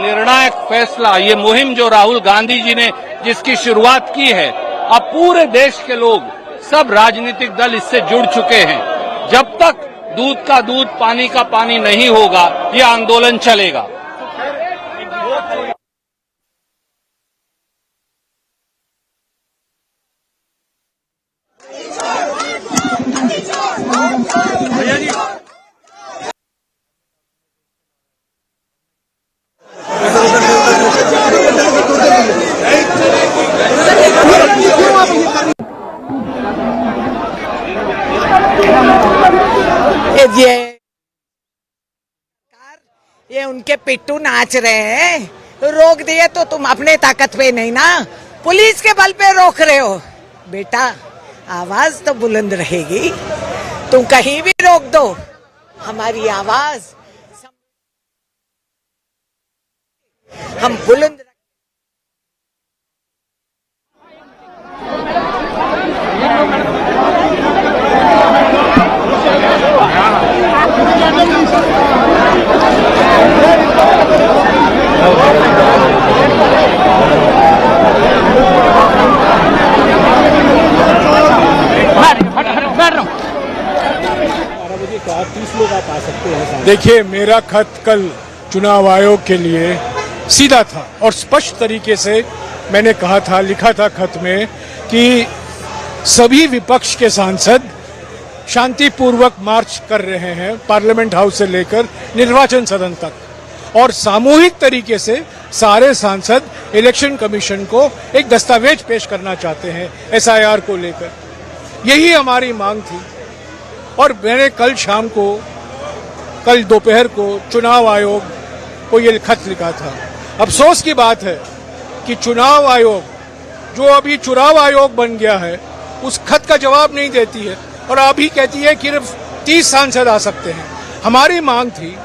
निर्णायक फैसला, ये मुहिम जो राहुल गांधी जी ने जिसकी शुरुआत की है, अब पूरे देश के लोग, सब राजनीतिक दल इससे जुड़ चुके हैं। जब तक दूध का दूध, पानी का पानी नहीं होगा, ये आंदोलन चलेगा। ये उनके पिट्टू नाच रहे हैं, रोक दिए तो तुम अपने ताकत पे नहीं ना, पुलिस के बल पे रोक रहे हो। बेटा आवाज तो बुलंद रहेगी, तुम कहीं भी रोक दो, हमारी आवाज हम बुलंद। देखिए, मेरा खत कल चुनाव आयोग के लिए सीधा था और स्पष्ट तरीके से मैंने कहा था, लिखा था खत में कि सभी विपक्ष के सांसद शांतिपूर्वक मार्च कर रहे हैं पार्लियामेंट हाउस से लेकर निर्वाचन सदन तक, और सामूहिक तरीके से सारे सांसद इलेक्शन कमीशन को एक दस्तावेज पेश करना चाहते हैं एसआईआर को लेकर। यही हमारी मांग थी और मैंने कल दोपहर को चुनाव आयोग को ये खत लिखा था। अफसोस की बात है कि चुनाव आयोग जो अभी चुनाव आयोग बन गया है, उस खत का जवाब नहीं देती है और अभी कहती है कि सिर्फ 30 सांसद आ सकते हैं। हमारी मांग थी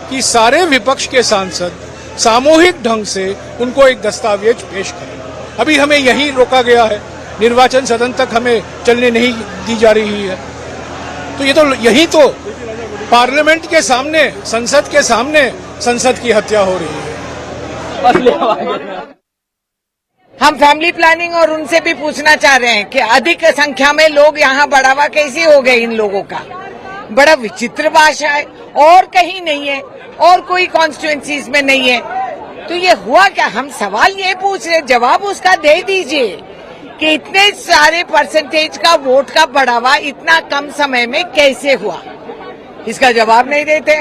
कि सारे विपक्ष के सांसद सामूहिक ढंग से उनको एक दस्तावेज पेश करें। अभी हमें यहीं रोका गया है, निर्वाचन सदन तक हमें चलने नहीं दी जा रही है। तो ये तो यही तो पार्लियामेंट के सामने, संसद के सामने संसद की हत्या हो रही है। हम फैमिली प्लानिंग और उनसे भी पूछना चाह रहे हैं कि अधिक संख्या में लोग यहाँ बढ़ावा कैसे हो गए इन लोगों का। बड़ा विचित्र भाषा है, और कहीं नहीं है और कोई कॉन्स्टिट्यूएंसीज में नहीं है। तो ये हुआ क्या? हम सवाल ये पूछ रहे, जवाब उसका दे दीजिए कि इतने सारे परसेंटेज का वोट का बढ़ावा इतना कम समय में कैसे हुआ। इसका जवाब नहीं देते,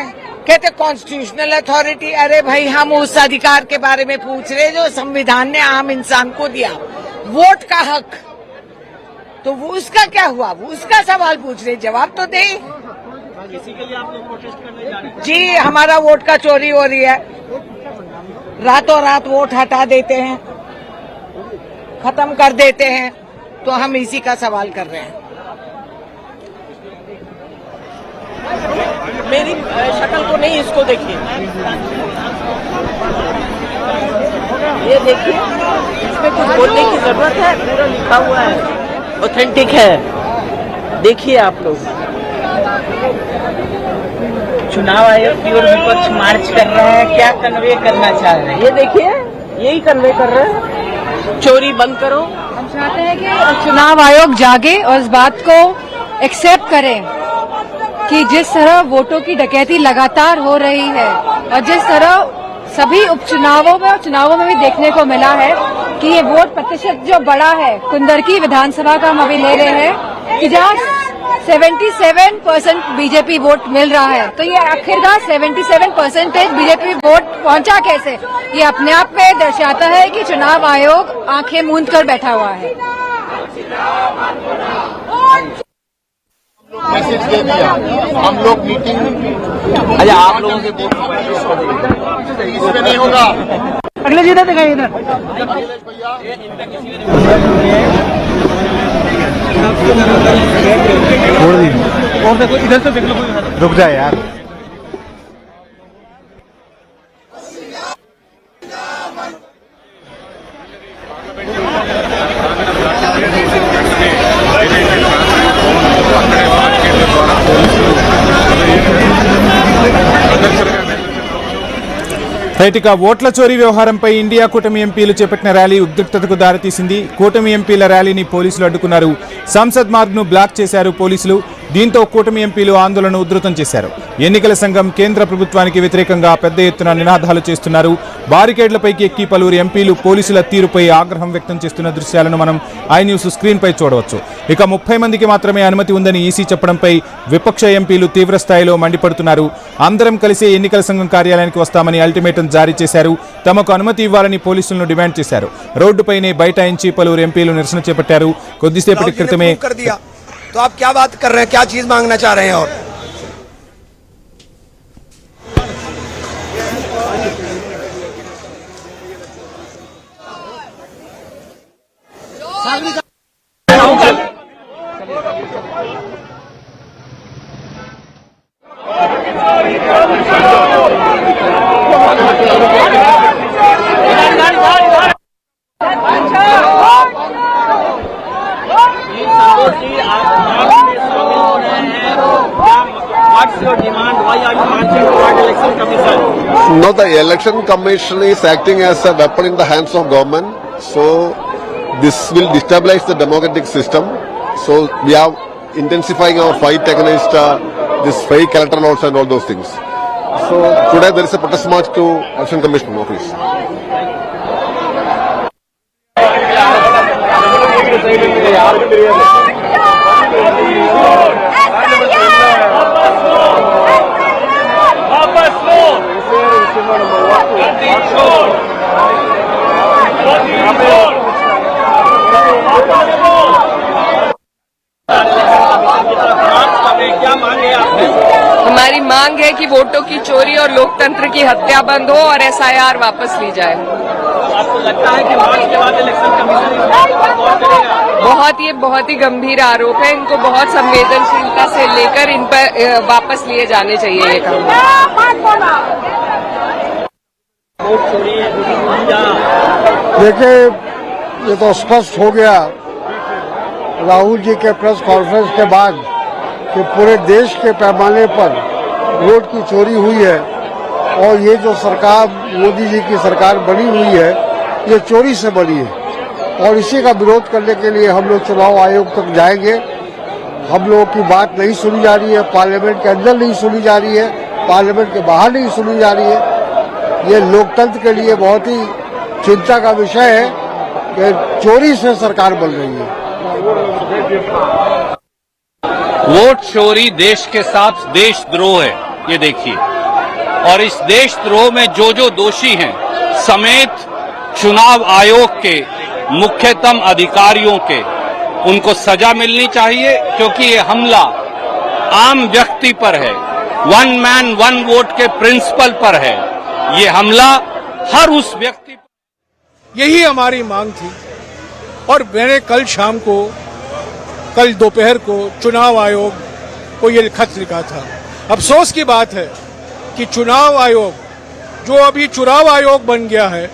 कहते कॉन्स्टिट्यूशनल अथॉरिटी। अरे भाई, हम उस अधिकार के बारे में पूछ रहे जो संविधान ने आम इंसान को दिया, वोट का हक। तो वो उसका क्या हुआ, वो उसका सवाल पूछ रहे, जवाब तो दे। इसी के लिए आप लोग प्रोटेस्ट करने जा रहे हैं? जी, हमारा वोट का चोरी हो रही है, रातों रात वोट हटा देते हैं, खत्म कर देते हैं, तो हम इसी का सवाल कर रहे हैं। मेरी शक्ल को नहीं, इसको देखिए, ये देखिए, इसमें कुछ बोलने की जरूरत है? पूरा लिखा हुआ है, ऑथेंटिक है। देखिए आप लोग, चुनाव आयोग की ओर विपक्ष मार्च कर रहे हैं, क्या कन्वे करना चाह रहे हैं? ये देखिए, यही कन्वे कर रहे हैं, चोरी बंद करो। हम चाहते हैं कि चुनाव आयोग जागे और इस बात को एक्सेप्ट करें कि जिस तरह वोटों की डकैती लगातार हो रही है और जिस तरह सभी उपचुनावों में और चुनावों में भी देखने को मिला है कि ये वोट प्रतिशत जो बढ़ा है, कुंदरकी विधानसभा का हम अभी ले रहे हैं कि जहाँ 77% बीजेपी वोट मिल रहा है, तो ये आखिरकार 77% बीजेपी वोट पहुंचा कैसे? ये अपने आप में दर्शाता है कि चुनाव आयोग आंखें मूंद कर बैठा हुआ है। मैसेज दे दिया, हम लोग मीटिंग, अरे आप लोगों के इसमें नहीं होगा। अगले जी इधर दिखाइए, इधर और देखो, इधर से देख लो, रुक जाए यार। రైట్గా ఓట్ల చోరీ వ్యవహారంపై ఇండియా కూటమి ఎంపీలు చేపట్టిన ర్యాలీ ఉద్రిక్తతకు దారితీసింది. కూటమి ఎంపీల ర్యాలీని పోలీసులు అడ్డుకున్నారు. సంసద్ మార్గ్ను బ్లాక్ చేశారు పోలీసులు. దీంతో కూటమి ఎంపీలు ఆందోళన ఉధృతం చేశారు. ఎన్నికల సంఘం కేంద్ర ప్రభుత్వానికి వ్యతిరేకంగా పెద్ద ఎత్తున నినాదాలు చేస్తున్నారు. బారికేడ్లపైకి ఎక్కి పలువురు ఎంపీలు పోలీసుల తీరుపై ఆగ్రహం వ్యక్తం చేస్తున్న దృశ్యాలను మనం ఐ న్యూస్ స్క్రీన్ పై చూడవచ్చు. ఇక 30 మందికి మాత్రమే అనుమతి ఉందని ఈసీ చెప్పడంపై విపక్ష ఎంపీలు తీవ్ర స్థాయిలో మండిపడుతున్నారు. అందరం కలిసి ఎన్నికల సంఘం కార్యాలయానికి వస్తామని అల్టిమేటం జారీ చేశారు. తమకు అనుమతి ఇవ్వాలని పోలీసులను డిమాండ్ చేశారు. రోడ్డుపైనే బైఠాయించి పలువురు ఎంపీలు నిరసన చేపట్టారు. కొద్దిసేపటి క్రితమే तो आप क्या बात कर रहे हैं, क्या चीज मांगना चाह रहे हैं? और No, the election commission is acting as a weapon in the hands of government. So this will destabilize the democratic system. So we are intensifying our fight against this fake electoral votes and all those things. So today there is a protest march to election commission office. हमारी मांग है कि वोटों की चोरी और लोकतंत्र की हत्या बंद हो और एसआईआर वापस ली जाए। आपको लगता है कि मार्च के बाद इलेक्शन कमीशन इस बात पर गौर करेगा? ये बहुत ही गंभीर आरोप है। इनको बहुत संवेदनशीलता से लेकर इन पर वापस लिए जाने चाहिए ये काम। वोट चोरी देखिए, ये तो स्पष्ट हो गया राहुल जी के प्रेस कॉन्फ्रेंस के बाद कि पूरे देश के पैमाने पर वोट की चोरी हुई है और ये जो सरकार मोदी जी की सरकार बनी हुई है ये चोरी से बनी है और इसी का विरोध करने के लिए हम लोग चुनाव आयोग तक जाएंगे। हम लोगों की बात नहीं सुनी जा रही है, पार्लियामेंट के अंदर नहीं सुनी जा रही है, पार्लियामेंट के बाहर नहीं सुनी जा रही है। ये लोकतंत्र के लिए बहुत ही चिंता का विषय है कि चोरी से सरकार बन रही है। वोट चोरी देश के साथ देशद्रोह है, ये देखिए। और इस देशद्रोह में जो दोषी हैं समेत चुनाव आयोग के मुख्यतम अधिकारियों के उनको सजा मिलनी चाहिए, क्योंकि ये हमला आम व्यक्ति पर है, वन मैन वन वोट के प्रिंसिपल पर है। ये हमला हर उस व्यक्ति पर। यही हमारी मांग थी और मैंने कल दोपहर को चुनाव आयोग को ये खत लिखा था। अफसोस की बात है कि चुनाव आयोग जो अभी चुनाव आयोग बन गया है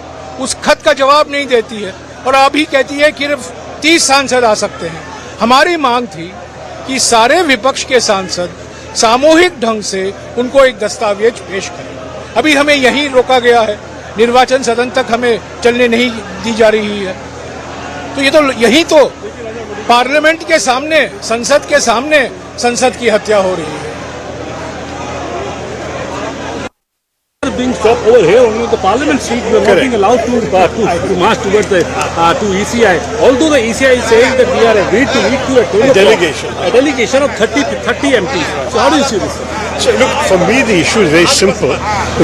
उस खत का जवाब नहीं देती है और अभी कहती है कि सिर्फ 30 सांसद आ सकते हैं। हमारी मांग थी कि सारे विपक्ष के सांसद सामूहिक ढंग से उनको एक दस्तावेज पेश करें। अभी हमें यहीं रोका गया है, निर्वाचन सदन तक हमें चलने नहीं दी जा रही है। तो ये तो यही तो पार्लियामेंट के सामने, संसद के सामने संसद की हत्या हो रही है। Being stopped over here only the parliament seat, we are not being allowed to march towards the to ECI. Although the ECI is saying that we are agreed to meet to a delegation of 30 MPs. So how do you see this? So look, for me the issue is very simple.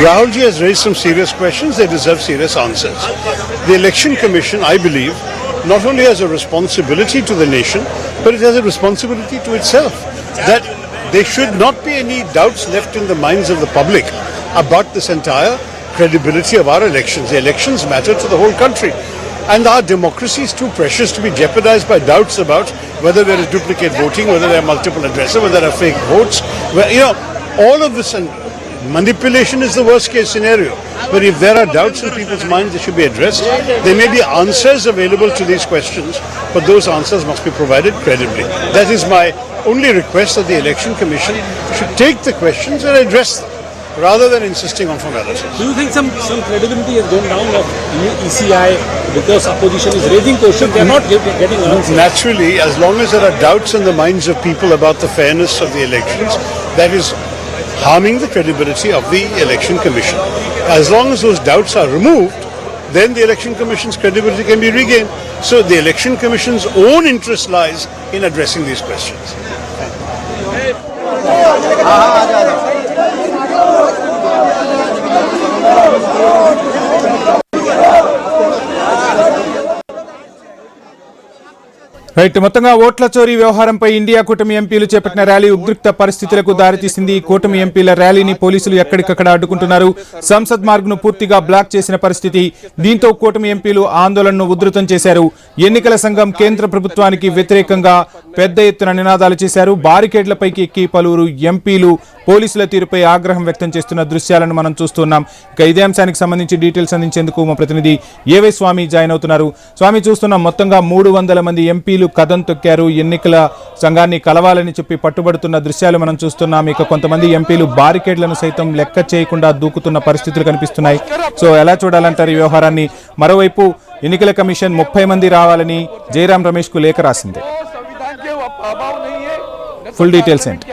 Rahul ji has raised some serious questions. They deserve serious answers. The Election Commission, I believe, not only has a responsibility to the nation, but it has a responsibility to itself. That there should not be any doubts left in the minds of the public about this entire credibility of our elections. The elections matter to the whole country. And our democracy is too precious to be jeopardized by doubts about whether there is duplicate voting, whether there are multiple addresses, whether there are fake votes. All of this and manipulation is the worst case scenario. But if there are doubts in people's minds, they should be addressed. There may be answers available to these questions, but those answers must be provided credibly. That is my only request, that the Election Commission should take the questions and address them. rather than insisting on formalities. Do you think some credibility has gone down of ECI because opposition is raising questions? They are not getting answers. Naturally, as long as there are doubts in the minds of people about the fairness of the elections, that is harming the credibility of the Election Commission. As long as those doubts are removed, then the Election Commission's credibility can be regained. So the Election Commission's own interest lies in addressing these questions. Right, మొత్తంగా ఓట్ల చోరీ వ్యవహారంపై India కూటమి ఎంపీలు చేపట్టిన rally ఉద్రిక్త పరిస్థితులకు దారితీసింది. కూటమి ఎంపీల ర్యాలీని పోలీసులు ఎక్కడికక్కడ అడ్డుకుంటున్నారు. సంసద్ మార్గ్ ను పూర్తిగా బ్లాక్ చేసిన పరిస్థితి. దీంతో కూటమి ఎంపీలు ఆందోళనను ఉధృతం చేశారు. ఎన్నికల సంఘం కేంద్ర ప్రభుత్వానికి వ్యతిరేకంగా పెద్ద ఎత్తున నినాదాలు చేశారు. బారికేడ్లపైకి ఎక్కి పలువురు ఎంపీలు పోలీసుల తీరుపై ఆగ్రహం వ్యక్తం చేస్తున్న దృశ్యాలను మనం చూస్తున్నాం. ఇక ఇదే అంశానికి సంబంధించి డీటెయిల్స్ అందించేందుకు మా ప్రతినిధి ఏవై స్వామి జాయిన్ అవుతున్నారు. స్వామి, చూస్తున్నాం మొత్తంగా 300 మంది ఎంపీలు కదం తొక్కారు. ఎన్నికల సంఘాన్ని కలవాలని చెప్పి పట్టుబడుతున్న దృశ్యాలు మనం చూస్తున్నాం. ఇక కొంతమంది ఎంపీలు బారికేడ్లను సైతం లెక్క చేయకుండా దూకుతున్న పరిస్థితులు కనిపిస్తున్నాయి. సో ఎలా చూడాలంటారు ఈ వ్యవహారాన్ని? మరోవైపు ఎన్నికల కమిషన్ 30 మంది రావాలని జయరాం రమేష్ కు లేఖ రాసింది. ఫుల్ డీటెయిల్స్ ఏంటి?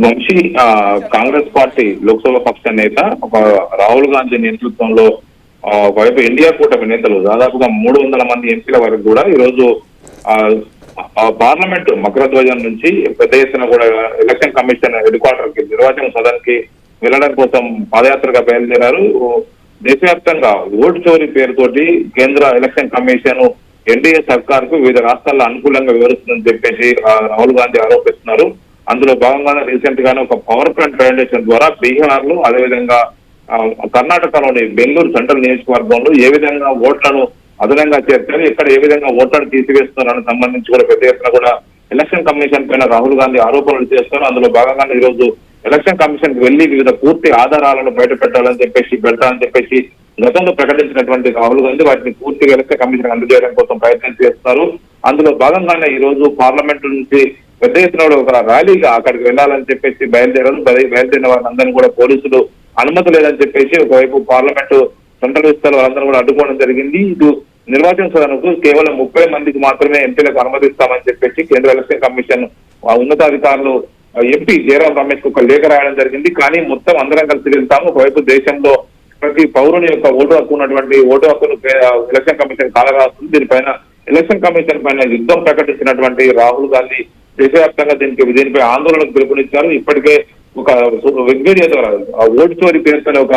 వంశీ, కాంగ్రెస్ పార్టీ లోక్సభ పక్ష నేత రాహుల్ గాంధీ నేతృత్వంలో ఒకవైపు ఇండియా కూటమి నేతలు దాదాపుగా 300 మంది ఎంపీల వరకు కూడా ఈరోజు పార్లమెంట్ మకరధ్వజం నుంచి పెద్ద ఎత్తున కూడా ఎలక్షన్ కమిషన్ హెడ్ క్వార్టర్ కి, నిర్వాచన సదన్ కి వెళ్లడం కోసం పాదయాత్రగా బయలుదేరారు. దేశవ్యాప్తంగా ఓటు చోరీ పేరుతోటి కేంద్ర ఎలక్షన్ కమిషన్ ఎన్డీఏ సర్కార్ కు వివిధ రాష్ట్రాల్లో అనుకూలంగా వివరిస్తుందని చెప్పేసి రాహుల్ గాంధీ ఆరోపిస్తున్నారు. అందులో భాగంగానే రీసెంట్ గానే ఒక పవర్ ప్లాంట్ ప్రెజెంటేషన్ ద్వారా బీహార్ లో, అదేవిధంగా కర్ణాటకలోని బెంగళూరు సెంట్రల్ నియోజకవర్గంలో ఏ విధంగా ఓట్లను అదనంగా చేర్చారు, ఇక్కడ ఏ విధంగా ఓట్లను తీసివేస్తున్నారని సంబంధించి కూడా పెద్ద ఎత్తున కూడా ఎలక్షన్ కమిషన్ పైన రాహుల్ గాంధీ ఆరోపణలు చేస్తారు. అందులో భాగంగానే ఈ రోజు ఎలక్షన్ కమిషన్ కి వెళ్లి వివిధ పూర్తి ఆధారాలను బయట పెట్టాలని చెప్పేసి గతంలో ప్రకటించినటువంటి రాహుల్ గాంధీ వాటిని పూర్తిగా ఎలక్షన్ కమిషన్ అందజేయడం కోసం ప్రయత్నం చేస్తున్నారు. అందులో భాగంగానే ఈ రోజు పార్లమెంట్ నుంచి పెద్ద ఎత్తున ఒక ర్యాలీగా అక్కడికి వెళ్లాలని చెప్పేసి బయలుదేరారు. బయలుదేరిన వారందరినీ కూడా పోలీసులు అనుమతి లేదని చెప్పేసి ఒకవైపు పార్లమెంటు సెంట్రల్ విస్తారాలు వాళ్ళందరూ కూడా అడ్డుకోవడం జరిగింది. ఇటు నిర్వాచన సదనకు కేవలం 30 మందికి మాత్రమే ఎంపీలకు అనుమతిస్తామని చెప్పేసి కేంద్ర ఎలక్షన్ కమిషన్ ఉన్నతాధికారులు ఎంపీ జయరాం రమేష్ కు ఒక లేఖ రాయడం జరిగింది. కానీ మొత్తం అందరం కలిసి వెళ్తాము. ఒకవైపు దేశంలో ప్రతి పౌరుని యొక్క ఓటు హక్కు ఉన్నటువంటి ఓటు హక్కును ఎలక్షన్ కమిషన్ కాలరాస్తుంది. దీనిపైన ఎలక్షన్ కమిషన్ పైన యుద్ధం ప్రకటించినటువంటి రాహుల్ గాంధీ దేశవ్యాప్తంగా దీనిపై ఆందోళనకు పిలుపునిచ్చారు. ఇప్పటికే ఒక వెబ్మీడియా ద్వారా ఓటు చోరీ పేరుతో ఒక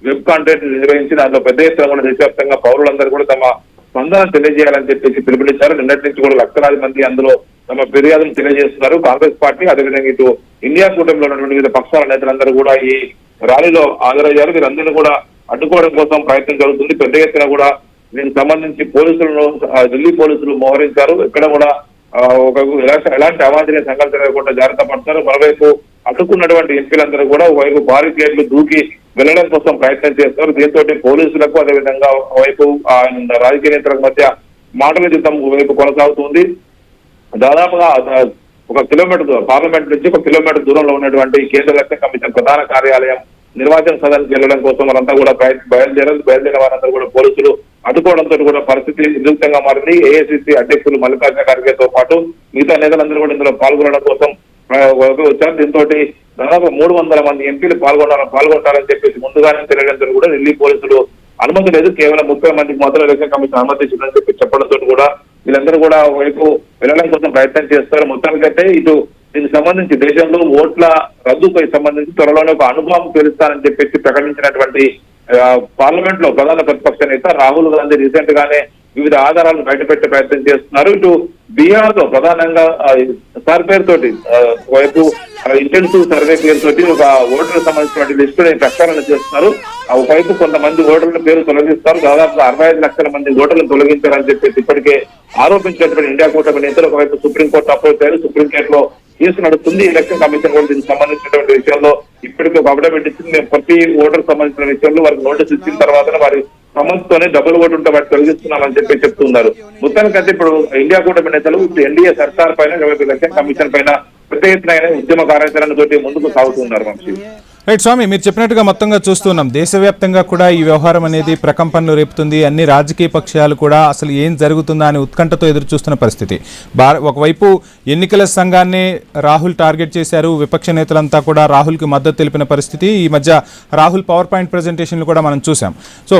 వెబ్ కాంటెంట్ నిర్వహించి దాంట్లో పెద్ద ఎత్తున కూడా దేశవ్యాప్తంగా పౌరులందరూ కూడా తమ స్పందన తెలియజేయాలని చెప్పేసి పిలుపునిచ్చారు. నిన్నటి నుంచి కూడా లక్షలాది మంది అందులో తమ ఫిర్యాదులు తెలియజేస్తున్నారు. కాంగ్రెస్ పార్టీ, అదేవిధంగా ఇటు ఇండియా కూటమిలో ఉన్నటువంటి వివిధ పక్షాల నేతలందరూ కూడా ఈ ర్యాలీలో హాజరయ్యారు. వీరందరినీ కూడా అడ్డుకోవడం కోసం ప్రయత్నం జరుగుతుంది. పెద్ద ఎత్తున కూడా దీనికి సంబంధించి పోలీసులను ఢిల్లీ పోలీసులు మోహరించారు. ఇక్కడ కూడా ఎలాంటి అవాంఛనీయ సంఘటనలు జరగకుండా జాగ్రత్త పడతారు. మరోవైపు అడ్డుకున్నటువంటి ఎంపీలందరూ కూడా ఒకవైపు బారికేడ్లు దూకి వెళ్లడం కోసం ప్రయత్నం చేస్తారు. దీంతో పోలీసులకు, అదేవిధంగా ఒకవైపు రాజకీయ నేతలకు మధ్య మాటల యుద్ధం ఒకవైపు కొనసాగుతుంది. దాదాపుగా 1 కిలోమీటర్ పార్లమెంట్ నుంచి 1 కిలోమీటర్ దూరంలో ఉన్నటువంటి కేంద్ర ఎలక్షన్ కమిషన్ ప్రధాన కార్యాలయం నిర్వాచన సదన్కి వెళ్లడం కోసం వారంతా కూడా బయలుదేరిన వారందరూ కూడా పోలీసులు అడ్డుకోవడంతో కూడా పరిస్థితి ఉద్రిక్తంగా మారింది. ఏఐసిసి అధ్యక్షులు మల్లికార్జున ఖర్గేతో పాటు మిగతా నేతలందరూ కూడా ఇందులో పాల్గొనడం కోసం వచ్చారు. దీంతో దాదాపు 300 మంది ఎంపీలు పాల్గొంటారని చెప్పేసి ముందుగానే తెలియడంతో కూడా ఢిల్లీ పోలీసులు అనుమతి లేదు, కేవలం 30 మందికి మాత్రం ఎలక్షన్ కమిషన్ అనుమతి ఇచ్చిందని చెప్పి చెప్పడంతో కూడా వీళ్ళందరూ కూడా వైపు వెళ్ళడం కోసం ప్రయత్నం చేస్తారు. మొత్తానికైతే ఇటు దీనికి సంబంధించి దేశంలో ఓట్ల రద్దుపై సంబంధించి త్వరలోనే ఒక అనుభవం తెలుస్తానని చెప్పేసి ప్రకటించినటువంటి పార్లమెంట్ లో ప్రధాన ప్రతిపక్ష నేత రాహుల్ గాంధీ రీసెంట్ గానే వివిధ ఆధారాలను బయటపెట్టే ప్రయత్నం చేస్తున్నారు. ఇటు బీహార్ లో ప్రధానంగా సర్వే తోటి వైపు ఇంటెన్సివ్ సర్వే పేరుతోటి ఒక ఓటర్లకు సంబంధించినటువంటి లిస్టుని ప్రక్షాళన చేస్తున్నారు. ఒకవైపు కొంతమంది ఓటర్ల పేరు తొలగిస్తారు. దాదాపు 65 లక్షల మంది ఓటర్లను తొలగించారని చెప్పేసి ఇప్పటికే ఆరోపించినటువంటి ఇండియా కూటమి నేతలు ఒకవైపు సుప్రీంకోర్టు అప్రోచ్ అయ్యారు. సుప్రీంకోర్టులో కేసు నడుస్తుంది. ఎలక్షన్ కమిషన్ కూడా దీనికి సంబంధించినటువంటి విషయంలో ఇప్పటికీ ఒక అఫిడవిట్ ఇచ్చింది. మేము ప్రతి ఓటర్ సంబంధించిన విషయంలో వారికి నోటీస్ ఇచ్చిన తర్వాత వారి సమస్యతోనే డబుల్ ఓటు ఉంటే వాటి తొలగిస్తున్నామని చెప్పి చెప్తున్నారు. మొత్తానికైతే ఇప్పుడు ఇండియా కూటమి నేతలు ఎన్డీఏ సర్కార్ పైన, ఎలక్షన్ కమిషన్ పైన పెద్ద ఎత్తున ఉద్యమ కార్యాచరణ తోటి ముందుకు సాగుతున్నారు. వంశీ, రైట్ స్వామి, మీరు చెప్పినట్టుగా మొత్తంగా చూస్తున్నాం దేశవ్యాప్తంగా కూడా ఈ వ్యవహారం అనేది ప్రకంపనలు రేపుతుంది. అన్ని రాజకీయ పక్షాలు కూడా అసలు ఏం జరుగుతుందా అని ఉత్కంఠతో ఎదురు చూస్తున్న పరిస్థితి. ఒకవైపు ఎన్నికల సంఘాన్ని రాహుల్ టార్గెట్ చేశారు, విపక్ష నేతలంతా కూడా రాహుల్కి మద్దతు తెలిపిన పరిస్థితి. ఈ మధ్య రాహుల్ పవర్ పాయింట్ ప్రెజెంటేషన్లు కూడా మనం చూసాం. సో